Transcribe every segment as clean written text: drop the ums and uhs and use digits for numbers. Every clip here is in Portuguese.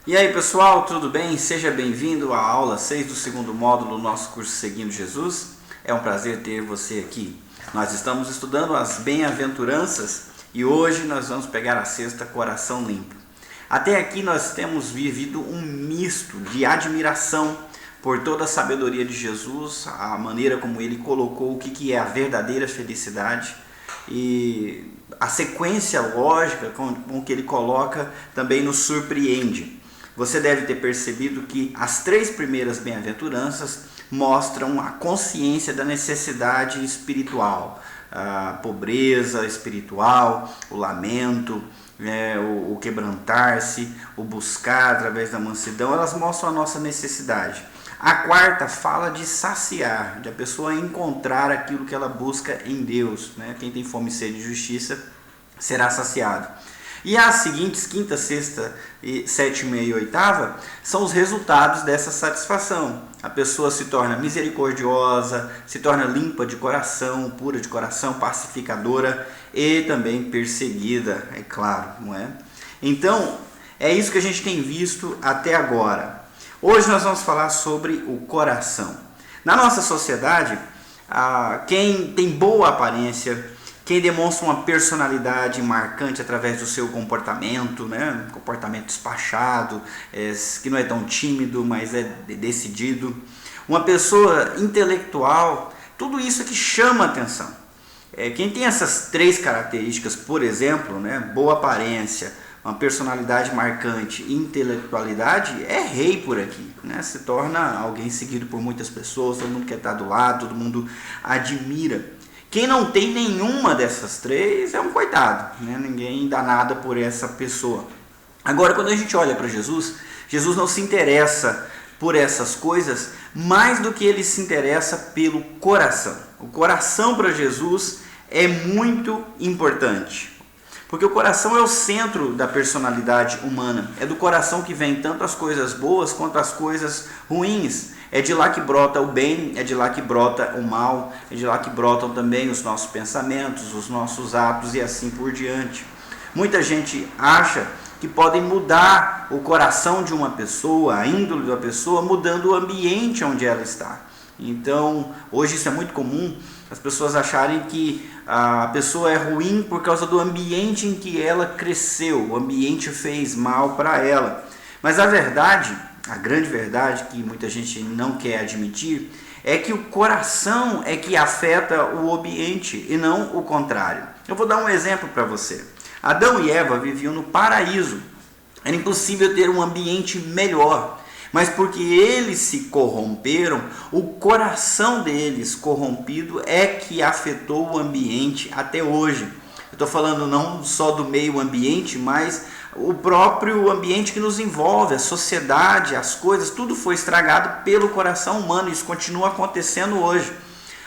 E aí pessoal, tudo bem? Seja bem-vindo à aula 6 do segundo módulo do nosso curso Seguindo Jesus. É um prazer ter você aqui. Nós estamos estudando as bem-aventuranças e hoje nós vamos pegar a sexta, coração limpo. Até aqui nós temos vivido um misto de admiração por toda a sabedoria de Jesus, a maneira como ele colocou o que é a verdadeira felicidade e a sequência lógica com que ele coloca também nos surpreende. Você deve ter percebido que as três primeiras bem-aventuranças mostram a consciência da necessidade espiritual, a pobreza espiritual, o lamento, o quebrantar-se, o buscar através da mansidão. Elas mostram a nossa necessidade. A quarta fala de saciar, de a pessoa encontrar aquilo que ela busca em Deus. Quem tem fome e sede de justiça será saciado. E as seguintes, quinta, sexta, sétima e oitava, são os resultados dessa satisfação. A pessoa se torna misericordiosa, se torna limpa de coração, pura de coração, pacificadora e também perseguida, é claro, não é? Então, é isso que a gente tem visto até agora. Hoje nós vamos falar sobre o coração. Na nossa sociedade, quem tem boa aparência, quem demonstra uma personalidade marcante através do seu comportamento, um comportamento despachado, que não é tão tímido, mas é decidido. Uma pessoa intelectual, tudo isso é que chama atenção. Quem tem essas três características, por exemplo, boa aparência, uma personalidade marcante e intelectualidade, é rei por aqui. Se torna alguém seguido por muitas pessoas, todo mundo quer estar do lado, todo mundo admira. Quem não tem nenhuma dessas três é um coitado, Ninguém dá nada por essa pessoa. Agora, quando a gente olha para Jesus, Jesus não se interessa por essas coisas mais do que ele se interessa pelo coração. O coração para Jesus é muito importante, porque o coração é o centro da personalidade humana. É do coração que vem tanto as coisas boas quanto as coisas ruins. É de lá que brota o bem, é de lá que brota o mal, é de lá que brotam também os nossos pensamentos, os nossos atos e assim por diante. Muita gente acha que podem mudar o coração de uma pessoa, a índole de uma pessoa, mudando o ambiente onde ela está. Então, hoje isso é muito comum, as pessoas acharem que a pessoa é ruim por causa do ambiente em que ela cresceu, o ambiente fez mal para ela. Mas a verdade, a grande verdade que muita gente não quer admitir, é que o coração é que afeta o ambiente e não o contrário. Eu vou dar um exemplo para você. Adão e Eva viviam no paraíso. Era impossível ter um ambiente melhor. Mas porque eles se corromperam, o coração deles corrompido é que afetou o ambiente até hoje. Eu estou falando não só do meio ambiente, mas o próprio ambiente que nos envolve, a sociedade, as coisas, tudo foi estragado pelo coração humano. Isso continua acontecendo hoje.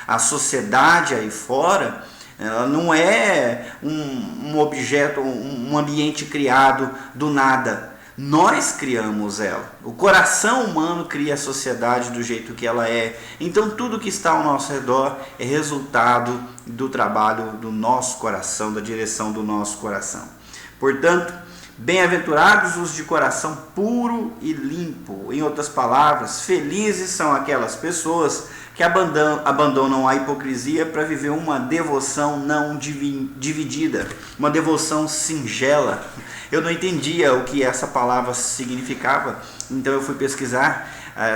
A sociedade aí fora, ela não é um objeto, um ambiente criado do nada. Nós criamos ela. O coração humano cria a sociedade do jeito que ela é. Então tudo que está ao nosso redor é resultado do trabalho do nosso coração, da direção do nosso coração. Portanto, bem-aventurados os de coração puro e limpo. Em outras palavras, felizes são aquelas pessoas que abandonam a hipocrisia para viver uma devoção não dividida, uma devoção singela. Eu não entendia o que essa palavra significava, então eu fui pesquisar.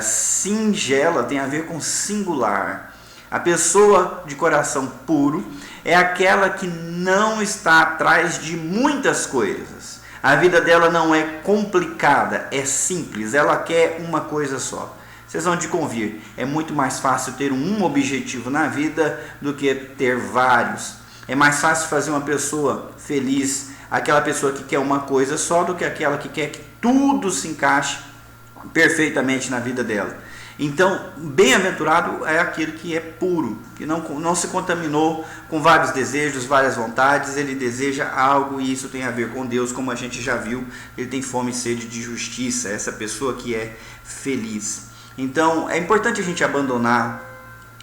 Singela tem a ver com singular. A pessoa de coração puro é aquela que não está atrás de muitas coisas. A vida dela não é complicada, é simples, ela quer uma coisa só. Vocês vão de convir, é muito mais fácil ter um objetivo na vida do que ter vários. É mais fácil fazer uma pessoa feliz, aquela pessoa que quer uma coisa só, do que aquela que quer que tudo se encaixe perfeitamente na vida dela. Então, bem-aventurado é aquele que é puro, que não se contaminou com vários desejos, várias vontades. Ele deseja algo e isso tem a ver com Deus, como a gente já viu. Ele tem fome e sede de justiça, essa pessoa que é feliz. Então, é importante a gente abandonar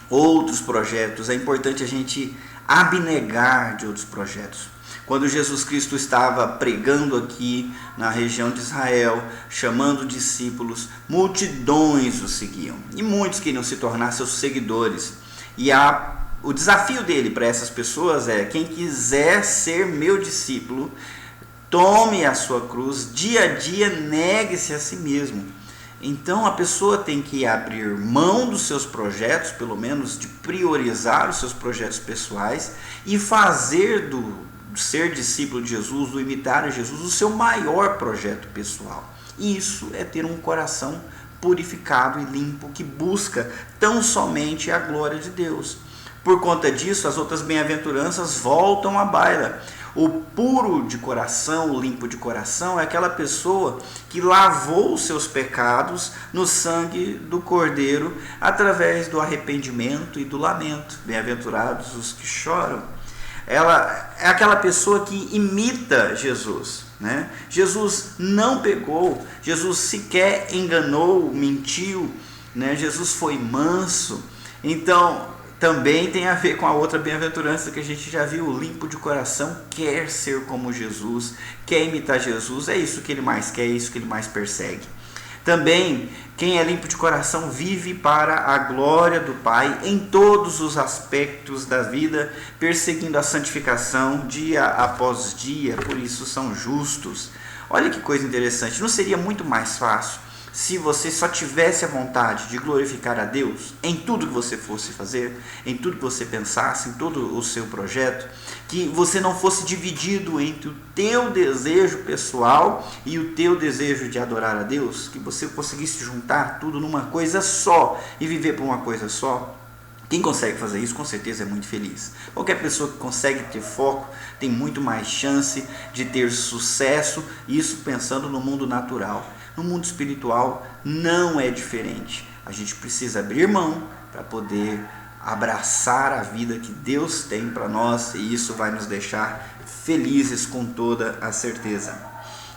outros projetos, é importante a gente abnegar de outros projetos. Quando Jesus Cristo estava pregando aqui na região de Israel, chamando discípulos, multidões o seguiam e muitos queriam se tornar seus seguidores. E o desafio dele para essas pessoas é: quem quiser ser meu discípulo, tome a sua cruz, dia a dia negue-se a si mesmo. Então a pessoa tem que abrir mão dos seus projetos, pelo menos de priorizar os seus projetos pessoais, e fazer do ser discípulo de Jesus, do imitar a Jesus, o seu maior projeto pessoal. Isso é ter um coração purificado e limpo, que busca tão somente a glória de Deus. Por conta disso, as outras bem-aventuranças voltam à baila. O puro de coração, o limpo de coração, é aquela pessoa que lavou os seus pecados no sangue do Cordeiro através do arrependimento e do lamento. Bem-aventurados os que choram. Ela é aquela pessoa que imita Jesus, né? Jesus não pegou, Jesus sequer enganou, mentiu, né? Jesus foi manso. Então também tem a ver com a outra bem-aventurança que a gente já viu: o limpo de coração quer ser como Jesus, quer imitar Jesus. É isso que ele mais quer, é isso que ele mais persegue. Também, quem é limpo de coração vive para a glória do Pai em todos os aspectos da vida, perseguindo a santificação dia após dia, por isso são justos. Olha que coisa interessante, não seria muito mais fácil se você só tivesse a vontade de glorificar a Deus em tudo que você fosse fazer, em tudo que você pensasse, em todo o seu projeto, que você não fosse dividido entre o teu desejo pessoal e o teu desejo de adorar a Deus, que você conseguisse juntar tudo numa coisa só e viver por uma coisa só? Quem consegue fazer isso, com certeza é muito feliz. Qualquer pessoa que consegue ter foco tem muito mais chance de ter sucesso, isso pensando no mundo natural. No mundo espiritual não é diferente. A gente precisa abrir mão para poder abraçar a vida que Deus tem para nós, e isso vai nos deixar felizes com toda a certeza.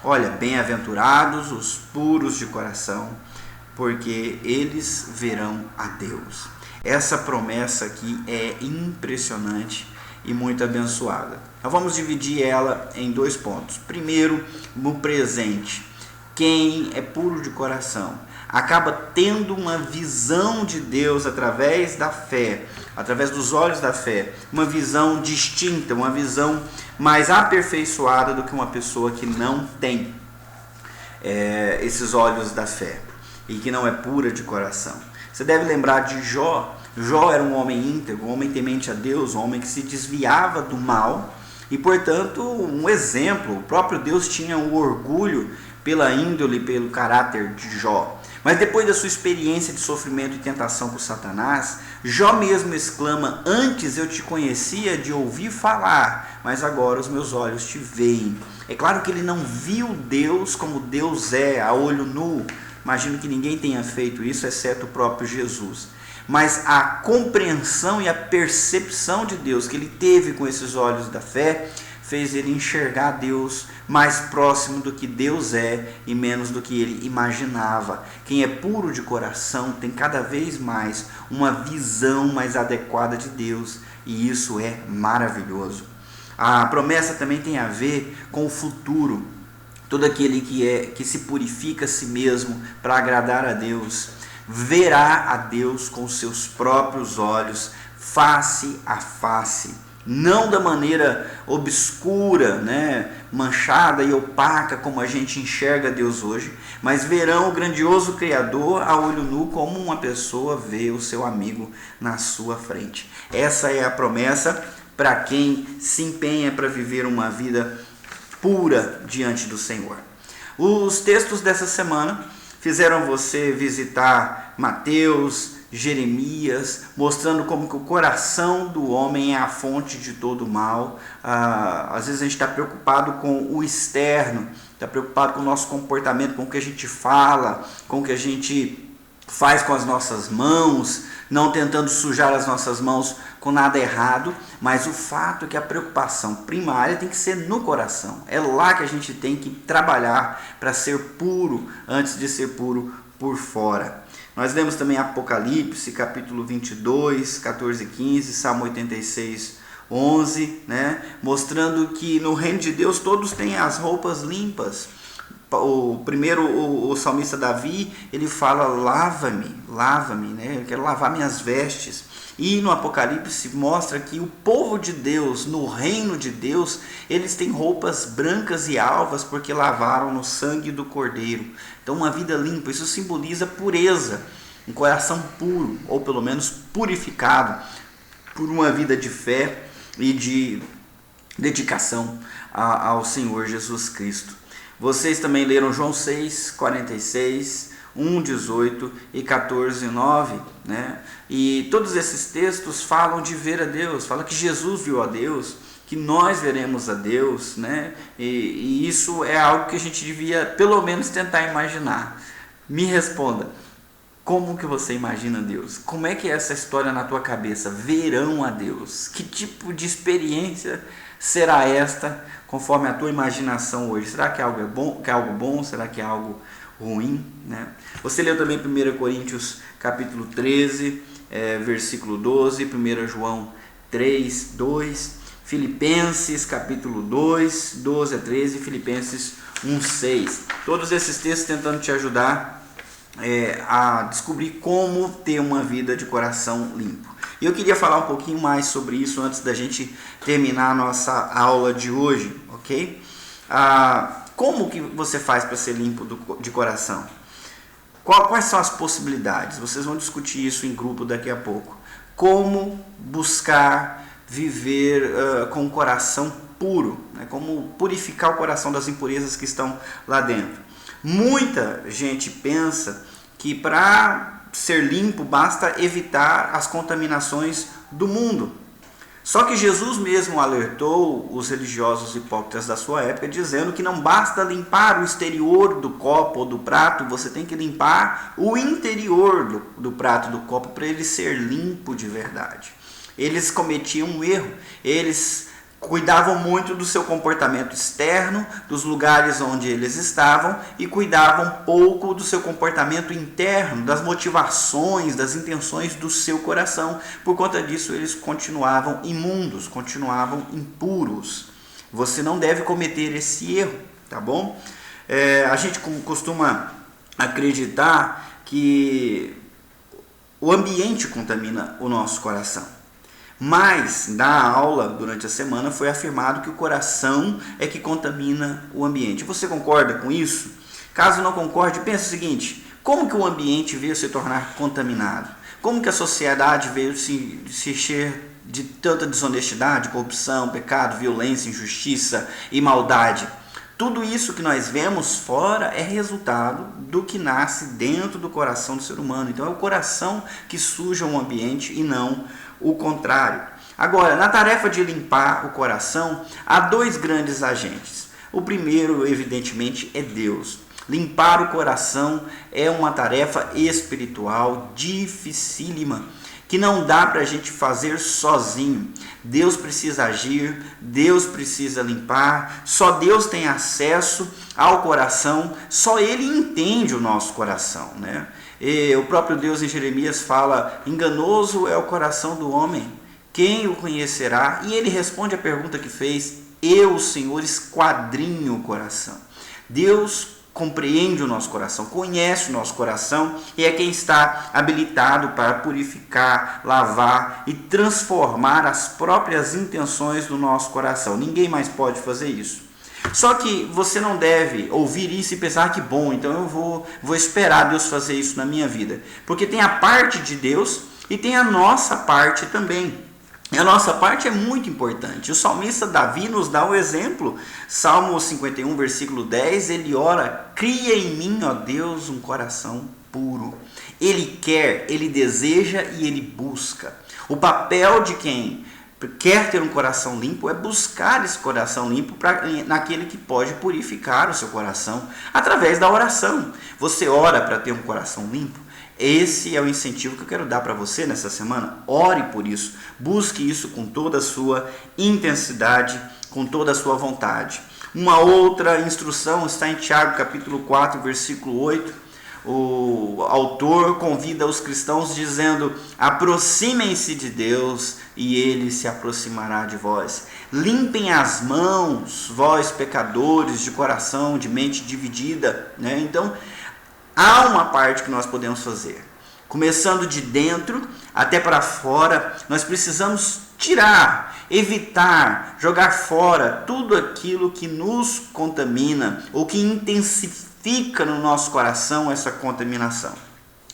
Olha, bem-aventurados os puros de coração, porque eles verão a Deus. Essa promessa aqui é impressionante e muito abençoada. Nós vamos dividir ela em 2 pontos. Primeiro, no presente. Quem é puro de coração acaba tendo uma visão de Deus através da fé, através dos olhos da fé, uma visão distinta, uma visão mais aperfeiçoada do que uma pessoa que não tem esses olhos da fé e que não é pura de coração. Você deve lembrar de Jó. Jó era um homem íntegro, um homem temente a Deus, um homem que se desviava do mal e, portanto, um exemplo. O próprio Deus tinha o orgulho pela índole, pelo caráter de Jó. Mas depois da sua experiência de sofrimento e tentação por Satanás, Jó mesmo exclama: antes eu te conhecia de ouvir falar, mas agora os meus olhos te veem. É claro que ele não viu Deus como Deus é, a olho nu. Imagino que ninguém tenha feito isso, exceto o próprio Jesus. Mas a compreensão e a percepção de Deus que ele teve com esses olhos da fé fez ele enxergar Deus mais próximo do que Deus é e menos do que ele imaginava. Quem é puro de coração tem cada vez mais uma visão mais adequada de Deus, e isso é maravilhoso. A promessa também tem a ver com o futuro. Todo aquele que se purifica a si mesmo para agradar a Deus verá a Deus com seus próprios olhos, face a face. Não da maneira obscura, né, manchada e opaca como a gente enxerga Deus hoje, mas verão o grandioso Criador a olho nu, como uma pessoa vê o seu amigo na sua frente. Essa é a promessa para quem se empenha para viver uma vida pura diante do Senhor. Os textos dessa semana fizeram você visitar Mateus, Jeremias, mostrando como que o coração do homem é a fonte de todo o mal. Às vezes a gente está preocupado com o externo, está preocupado com o nosso comportamento, com o que a gente fala, com o que a gente faz com as nossas mãos, não tentando sujar as nossas mãos com nada errado, mas o fato é que a preocupação primária tem que ser no coração. É lá que a gente tem que trabalhar para ser puro, antes de ser puro por fora. Nós lemos também Apocalipse, capítulo 22, 14 e 15, Salmo 86, 11, né? Mostrando que no reino de Deus todos têm as roupas limpas. O salmista Davi, ele fala: lava-me, né? Eu quero lavar minhas vestes. E no Apocalipse mostra que o povo de Deus, no reino de Deus, eles têm roupas brancas e alvas porque lavaram no sangue do Cordeiro. Então, uma vida limpa, isso simboliza pureza, um coração puro, ou pelo menos purificado por uma vida de fé e de dedicação ao Senhor Jesus Cristo. Vocês também leram João 6, 46, 1, 18 e 14, 9, né? E todos esses textos falam de ver a Deus, falam que Jesus viu a Deus, que nós veremos a Deus, né? E isso é algo que a gente devia pelo menos tentar imaginar. Me responda, como que você imagina Deus? Como é que é essa história na tua cabeça? Verão a Deus? Que tipo de experiência será esta conforme a tua imaginação hoje? Será que algo é bom? Que é algo bom? Será que é algo ruim, né? Você leu também 1 Coríntios capítulo 13, versículo 12, 1 João 3, 2, Filipenses capítulo 2, 12 a 13, Filipenses 1, 6. Todos esses textos tentando te ajudar a descobrir como ter uma vida de coração limpo. E eu queria falar um pouquinho mais sobre isso antes da gente terminar a nossa aula de hoje, ok? Como que você faz para ser limpo de coração? Quais são as possibilidades? Vocês vão discutir isso em grupo daqui a pouco. Como buscar viver com o coração puro, né? Como purificar o coração das impurezas que estão lá dentro. Muita gente pensa que para ser limpo basta evitar as contaminações do mundo. Só que Jesus mesmo alertou os religiosos hipócritas da sua época, dizendo que não basta limpar o exterior do copo ou do prato, você tem que limpar o interior do prato e do copo para ele ser limpo de verdade. Eles cometiam um erro, eles cuidavam muito do seu comportamento externo, dos lugares onde eles estavam, e cuidavam pouco do seu comportamento interno, das motivações, das intenções do seu coração. Por conta disso, eles continuavam imundos, continuavam impuros. Você não deve cometer esse erro, tá bom? A gente costuma acreditar que o ambiente contamina o nosso coração. Mas, na aula, durante a semana, foi afirmado que o coração é que contamina o ambiente. Você concorda com isso? Caso não concorde, pense o seguinte: como que o ambiente veio se tornar contaminado? Como que a sociedade veio se encher de tanta desonestidade, corrupção, pecado, violência, injustiça e maldade? Tudo isso que nós vemos fora é resultado do que nasce dentro do coração do ser humano. Então é o coração que suja o ambiente e não o contrário. Agora, na tarefa de limpar o coração, há dois grandes agentes. O primeiro, evidentemente, é Deus. Limpar o coração é uma tarefa espiritual dificílima, que não dá para a gente fazer sozinho. Deus precisa agir, Deus precisa limpar, só Deus tem acesso ao coração, só Ele entende o nosso coração, né? E o próprio Deus em Jeremias fala: enganoso é o coração do homem, quem o conhecerá? E ele responde a pergunta que fez: eu, o Senhor, esquadrinho o coração. Deus compreende o nosso coração, conhece o nosso coração e é quem está habilitado para purificar, lavar e transformar as próprias intenções do nosso coração. Ninguém mais pode fazer isso. Só que você não deve ouvir isso e pensar: que bom, então eu vou esperar Deus fazer isso na minha vida. Porque tem a parte de Deus e tem a nossa parte também. E a nossa parte é muito importante. O salmista Davi nos dá um exemplo. Salmo 51, versículo 10, ele ora: cria em mim, ó Deus, um coração puro. Ele quer, ele deseja e ele busca. O papel de quem quer ter um coração limpo é buscar esse coração limpo naquele que pode purificar o seu coração através da oração. Você ora para ter um coração limpo? Esse é o incentivo que eu quero dar para você nessa semana. Ore por isso, busque isso com toda a sua intensidade, com toda a sua vontade. Uma outra instrução está em Tiago capítulo 4, versículo 8, o autor convida os cristãos dizendo: aproximem-se de Deus e Ele se aproximará de vós. Limpem as mãos, vós pecadores de coração, de mente dividida. Então, há uma parte que nós podemos fazer. Começando de dentro até para fora, nós precisamos tirar, evitar, jogar fora tudo aquilo que nos contamina ou que intensifica no nosso coração essa contaminação.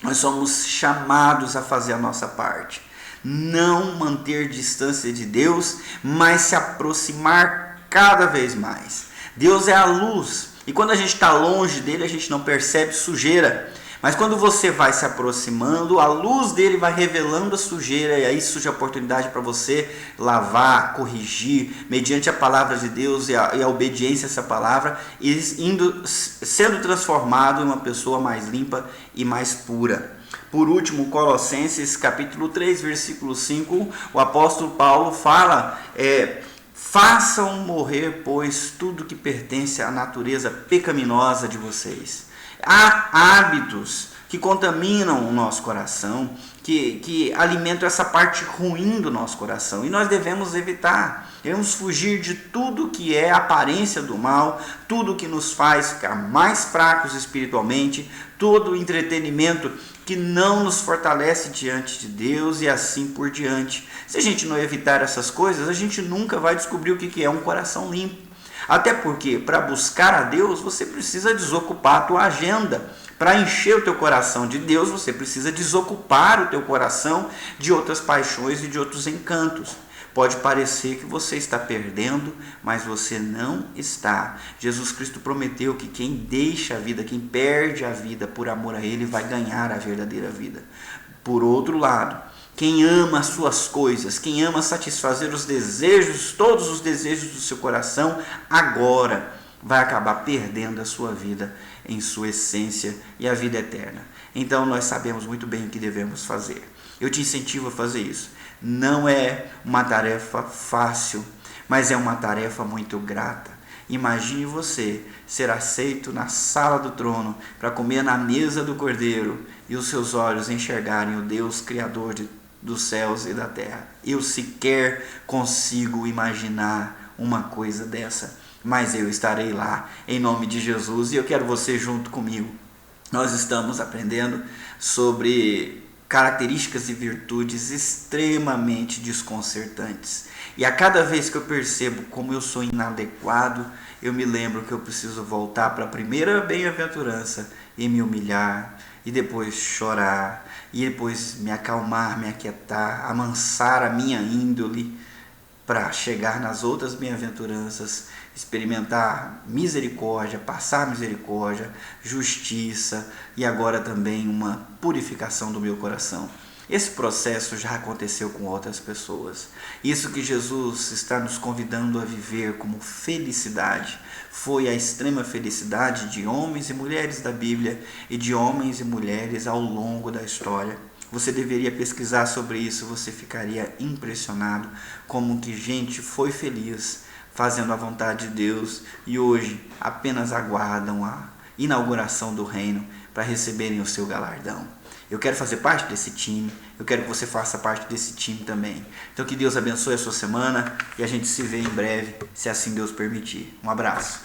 Nós somos chamados a fazer a nossa parte. Não manter distância de Deus, mas se aproximar cada vez mais. Deus é a luz, e quando a gente está longe dele, a gente não percebe sujeira. Mas quando você vai se aproximando, a luz dele vai revelando a sujeira, e aí surge a oportunidade para você lavar, corrigir, mediante a palavra de Deus e a obediência a essa palavra, e sendo transformado em uma pessoa mais limpa e mais pura. Por último, Colossenses capítulo 3, versículo 5, o apóstolo Paulo fala: façam morrer, pois, tudo que pertence à natureza pecaminosa de vocês. Há hábitos que contaminam o nosso coração, que alimentam essa parte ruim do nosso coração, e nós devemos evitar. Devemos fugir de tudo que é aparência do mal, tudo que nos faz ficar mais fracos espiritualmente, todo o entretenimento que não nos fortalece diante de Deus e assim por diante. Se a gente não evitar essas coisas, a gente nunca vai descobrir o que é um coração limpo. Até porque, para buscar a Deus, você precisa desocupar a tua agenda. Para encher o teu coração de Deus, você precisa desocupar o teu coração de outras paixões e de outros encantos. Pode parecer que você está perdendo, mas você não está. Jesus Cristo prometeu que quem deixa a vida, quem perde a vida por amor a Ele, vai ganhar a verdadeira vida. Por outro lado, quem ama as suas coisas, quem ama satisfazer os desejos, todos os desejos do seu coração, agora vai acabar perdendo a sua vida em sua essência e a vida eterna. Então nós sabemos muito bem o que devemos fazer. Eu te incentivo a fazer isso. Não é uma tarefa fácil, mas é uma tarefa muito grata. Imagine você ser aceito na sala do trono para comer na mesa do Cordeiro e os seus olhos enxergarem o Deus Criador dos céus e da terra. Eu sequer consigo imaginar uma coisa dessa, mas eu estarei lá em nome de Jesus e eu quero você junto comigo. Nós estamos aprendendo sobre características e virtudes extremamente desconcertantes. E a cada vez que eu percebo como eu sou inadequado, eu me lembro que eu preciso voltar para a primeira bem-aventurança e me humilhar, e depois chorar, e depois me acalmar, me aquietar, amansar a minha índole, para chegar nas outras bem-aventuranças, experimentar misericórdia, passar misericórdia, justiça e agora também uma purificação do meu coração. Esse processo já aconteceu com outras pessoas. Isso que Jesus está nos convidando a viver como felicidade foi a extrema felicidade de homens e mulheres da Bíblia e de homens e mulheres ao longo da história. Você deveria pesquisar sobre isso, você ficaria impressionado como que gente foi feliz fazendo a vontade de Deus e hoje apenas aguardam a inauguração do reino para receberem o seu galardão. Eu quero fazer parte desse time, eu quero que você faça parte desse time também. Então que Deus abençoe a sua semana e a gente se vê em breve, se assim Deus permitir. Um abraço.